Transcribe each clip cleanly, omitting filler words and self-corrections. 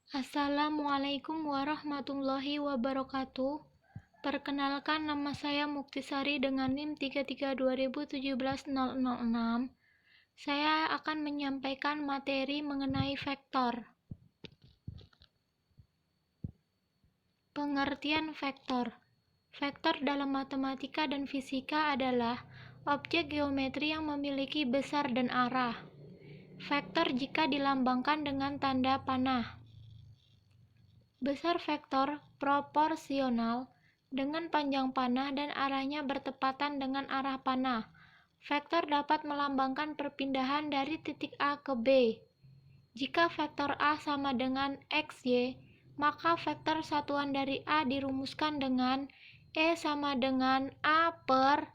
Assalamualaikum warahmatullahi wabarakatuh. Perkenalkan, nama saya Muktisari dengan NIM 3320170006. Saya akan menyampaikan materi mengenai vektor. Pengertian vektor. Vektor dalam matematika dan fisika adalah objek geometri yang memiliki besar dan arah. Vektor jika dilambangkan dengan tanda panah. Besar vektor proporsional dengan panjang panah dan arahnya bertepatan dengan arah panah. Vektor dapat melambangkan perpindahan dari titik A ke B. Jika vektor A sama dengan XY, maka vektor satuan dari A dirumuskan dengan E sama dengan A per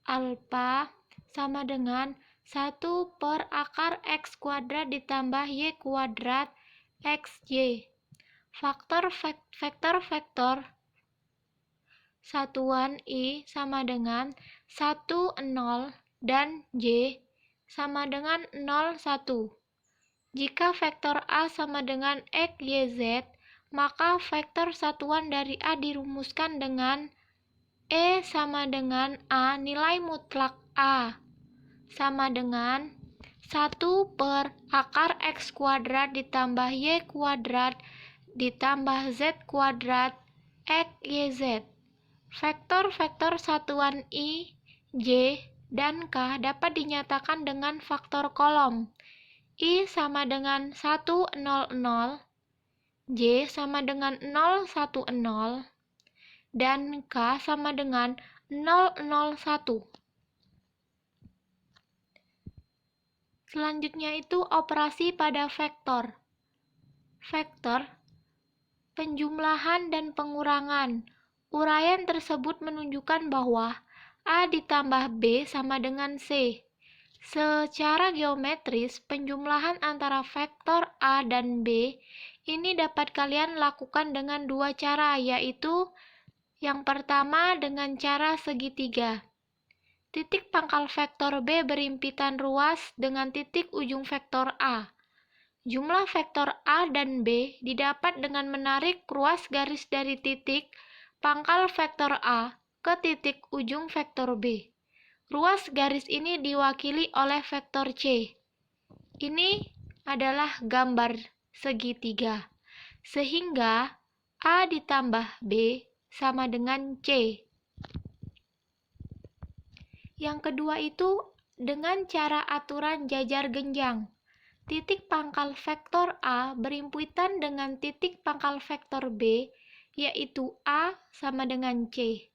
alfa sama dengan 1 per akar X kuadrat ditambah Y kuadrat XY. Vektor satuan I sama dengan 1, 0 dan J sama dengan 0, 1. Jika vektor A sama dengan X, Y, Z, maka vektor satuan dari A dirumuskan dengan E sama dengan A nilai mutlak A sama dengan 1 per akar X kuadrat ditambah Y kuadrat ditambah Z kuadrat X, Y, Z. Vektor-vektor satuan I, J, dan K dapat dinyatakan dengan faktor kolom. I sama dengan 1, 0, 0, J sama dengan 0, 1, 0, dan K sama dengan 0, 0, 1. Selanjutnya itu operasi pada vektor. Vektor, penjumlahan dan pengurangan. Uraian tersebut menunjukkan bahwa A ditambah B sama dengan C. Secara geometris, penjumlahan antara vektor A dan B ini dapat kalian lakukan dengan dua cara, yaitu yang pertama dengan cara segitiga. Titik pangkal vektor B berimpitan ruas dengan titik ujung vektor A. Jumlah vektor A dan B didapat dengan menarik ruas garis dari titik pangkal vektor A ke titik ujung vektor B. Ruas garis ini diwakili oleh vektor C. Ini adalah gambar segitiga, sehingga A ditambah B sama dengan C. Yang kedua itu dengan cara aturan jajar genjang. Titik pangkal vektor A berimpitan dengan titik pangkal vektor B, yaitu A sama dengan C.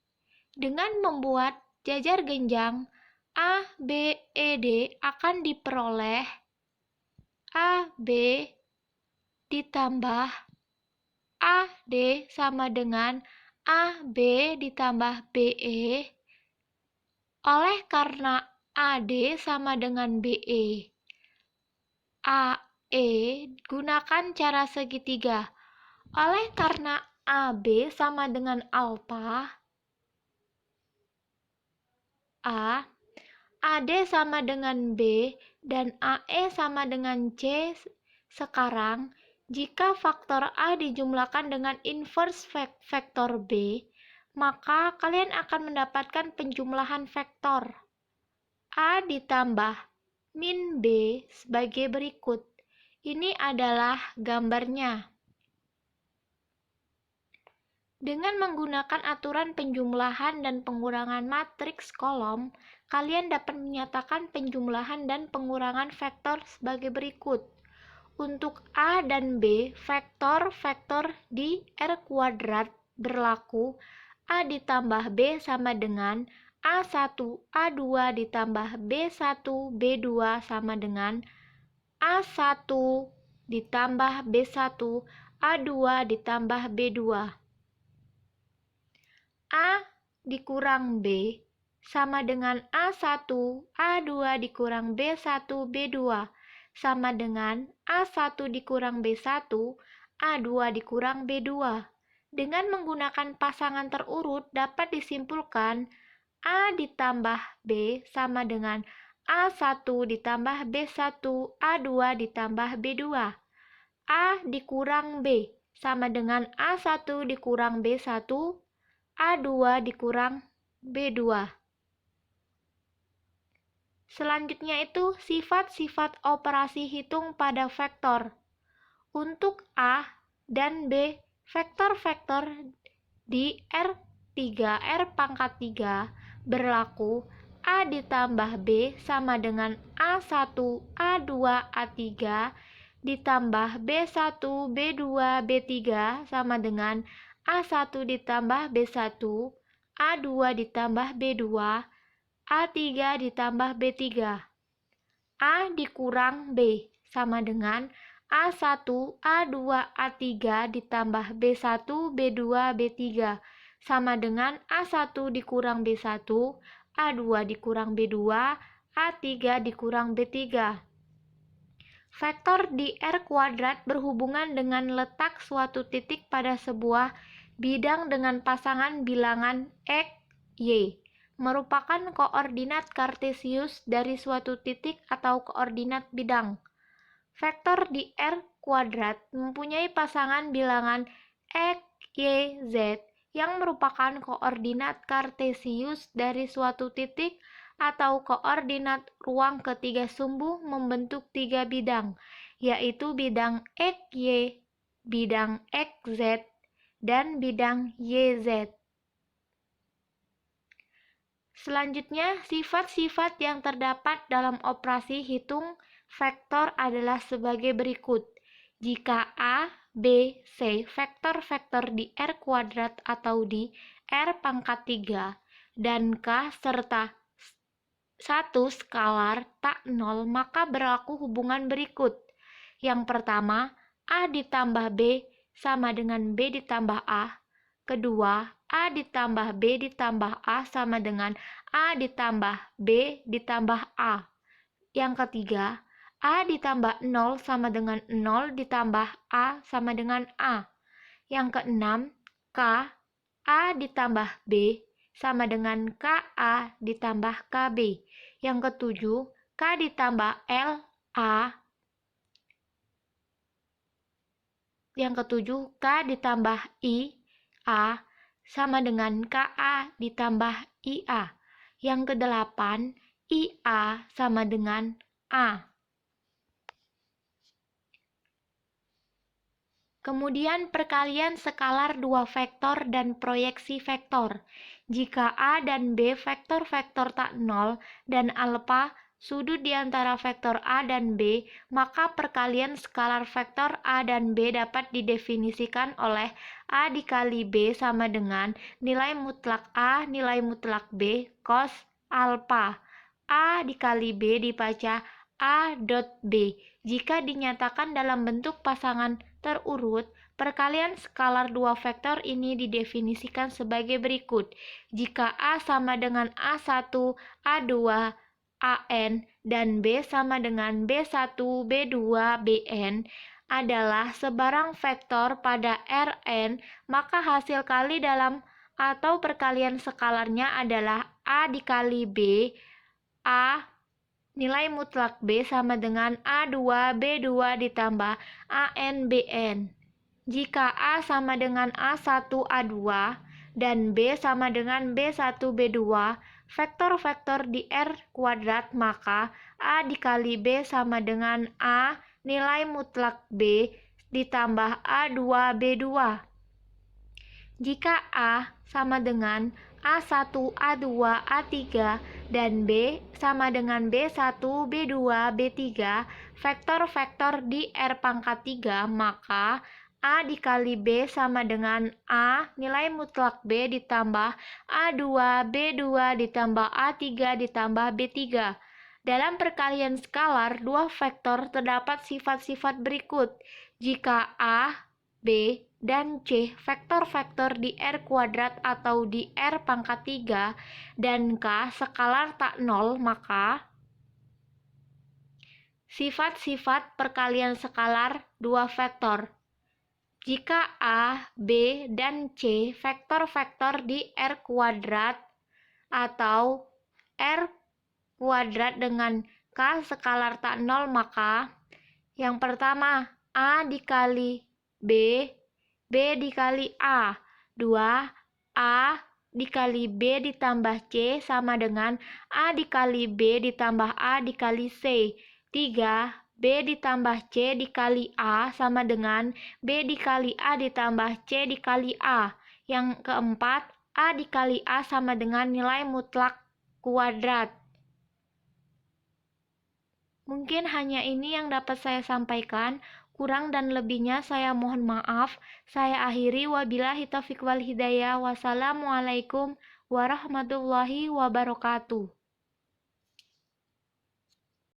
Dengan membuat jajar genjang A, B, E, D akan diperoleh A, B ditambah A, D sama dengan A, B ditambah BE, oleh karena AD sama dengan BE. AE gunakan cara segitiga. Oleh karena AB sama dengan alfa, A, AD sama dengan B, dan AE sama dengan C. Sekarang, jika faktor A dijumlahkan dengan inverse vektor B, maka kalian akan mendapatkan penjumlahan vektor A ditambah min B sebagai berikut. Ini adalah gambarnya. Dengan menggunakan aturan penjumlahan dan pengurangan matriks kolom, kalian dapat menyatakan penjumlahan dan pengurangan vektor sebagai berikut. Untuk A dan B, vektor-vektor di R kuadrat berlaku A ditambah B sama dengan A1, A2 ditambah B1, B2 sama dengan A1 ditambah B1, A2 ditambah B2. A dikurang B sama dengan A1, A2 dikurang B1, B2 sama dengan A1 dikurang B1, A2 dikurang B2. Dengan menggunakan pasangan terurut dapat disimpulkan A ditambah B sama dengan A1 ditambah B1, A2 ditambah B2. A dikurang B sama dengan A1 dikurang B1, A2 dikurang B2. Selanjutnya itu sifat-sifat operasi hitung pada vektor. Untuk A dan B, vektor-vektor di R3, R pangkat 3 berlaku A ditambah B sama dengan A1, A2, A3 ditambah B1, B2, B3 sama dengan A1 ditambah B1, A2 ditambah B2, A3 ditambah B3. A dikurang B sama dengan A1, A2, A3 ditambah B1, B2, B3 sama dengan A1 dikurang B1, A2 dikurang B2, A3 dikurang B3. Vektor di R kuadrat berhubungan dengan letak suatu titik pada sebuah bidang dengan pasangan bilangan X, Y, merupakan koordinat kartesius dari suatu titik atau koordinat bidang. Vektor di R kuadrat mempunyai pasangan bilangan X, Y, Z yang merupakan koordinat kartesius dari suatu titik atau koordinat ruang ketiga sumbu membentuk tiga bidang, yaitu bidang X, Y, bidang X, Z, dan bidang Y, Z. Selanjutnya, sifat-sifat yang terdapat dalam operasi hitung vektor adalah sebagai berikut. Jika A, B, C vektor-vektor di R kuadrat atau di R pangkat 3 dan K serta satu skalar tak nol, maka berlaku hubungan berikut. Yang pertama, A ditambah B sama dengan B ditambah A. Kedua, A ditambah B ditambah A sama dengan A ditambah B ditambah A. Yang ketiga, A ditambah 0 sama dengan 0 ditambah A sama dengan A. Yang keenam, K, A ditambah B sama dengan KA ditambah KB. Yang ketujuh, K ditambah L, A. Yang ketujuh, K ditambah I, A sama dengan KA ditambah IA. Yang kedelapan, IA sama dengan A. Kemudian perkalian skalar dua vektor dan proyeksi vektor. Jika A dan B vektor-vektor tak nol dan alfa sudut di antara vektor A dan B, maka perkalian skalar vektor A dan B dapat didefinisikan oleh A dikali B sama dengan nilai mutlak A, nilai mutlak B, cos alfa. A dikali B dibaca A dot B. Jika dinyatakan dalam bentuk pasangan terurut, perkalian skalar dua vektor ini didefinisikan sebagai berikut. Jika A sama dengan A1, A2, AN, dan B sama dengan B1, B2, BN adalah sebarang vektor pada Rn, maka hasil kali dalam atau perkalian skalarnya adalah A dikali B, A nilai mutlak B sama dengan A2, B2 ditambah AN, BN. Jika A sama dengan A1, A2, dan B sama dengan B1, B2, vektor-vektor di R kuadrat, maka A dikali B sama dengan A nilai mutlak B ditambah A2, B2. Jika A sama dengan A1, A2, A3, dan B sama dengan B1, B2, B3, vektor-vektor di R pangkat 3, maka A dikali B sama dengan A nilai mutlak B ditambah A2, B2 ditambah A3 ditambah B3. Dalam perkalian skalar dua vektor terdapat sifat-sifat berikut. Jika A, B, dan C vektor-vektor di R kuadrat atau di R pangkat 3 dan K skalar tak nol, maka sifat-sifat perkalian skalar dua vektor. Jika A, B, dan C vektor-vektor di R kuadrat atau R kuadrat dengan K skalar tak nol, maka yang pertama A dikali B, B dikali A. 2, A dikali B ditambah C sama dengan A dikali B ditambah A dikali C. 3, B ditambah C dikali A sama dengan B dikali A ditambah C dikali A. Yang keempat, A dikali A sama dengan nilai mutlak kuadrat. Mungkin hanya ini yang dapat saya sampaikan. Kurang dan lebihnya saya mohon maaf. Saya akhiri, wabillahi taufiq wal hidayah. Wassalamualaikum warahmatullahi wabarakatuh.